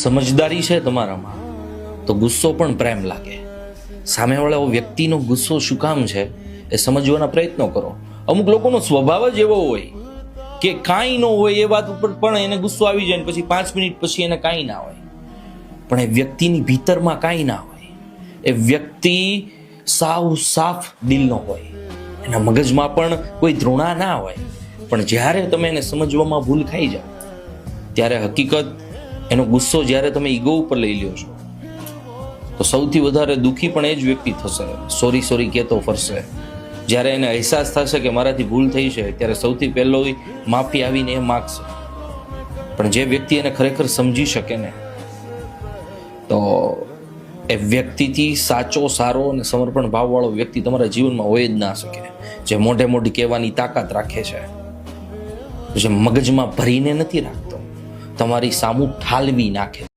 સમજદારી છે તમારામાં તો ગુસ્સો પણ પ્રેમ લાગે. સામેવાળા વ્યક્તિનો ગુસ્સો શું કામ છે એ સમજવાના પ્રયત્નો કરો. અમુક લોકોનો સ્વભાવ જ એવો હોય કે કાંઈ ન હોય એ વાત ઉપર પણ એને ગુસ્સો આવી જાય, પછી 5 મિનિટ પછી એને કાંઈ ના હોય. પણ એ વ્યક્તિની ભીતરમાં કાંઈ ના હોય. એ વ્યક્તિ સાવ સાફ દિલનો હોય, એના મગજમાં પણ કોઈ ધૃણા ના હોય. પણ જ્યારે તમે એને સમજવામાં ભૂલ ખાઈ જાઓ ત્યારે હકીકત એનો ગુસ્સો જ્યારે તમે ઈગો ઉપર લઈ લ્યો છો તો સૌથી વધારે દુઃખી પણ એ જ વ્યક્તિ થશે. સોરી સોરી કહેતો ફરશે. જ્યારે એને અહેસાસ થશે કે મારાથી ભૂલ થઈ છે ત્યારે સૌથી પહેલો માફી આવીને એ માગશે. પણ જે વ્યક્તિ એને ખરેખર સમજી શકે ને તો એ વ્યક્તિથી સાચો, સારો અને સમર્પણ ભાવવાળો વ્યક્તિ તમારા જીવનમાં હોય જ ના શકે. જે મોઢે મોઢી કહેવાની તાકાત રાખે છે, જે મગજમાં ભરીને નથી રાખતો, તમારી સામું ઠાલવી નાખે.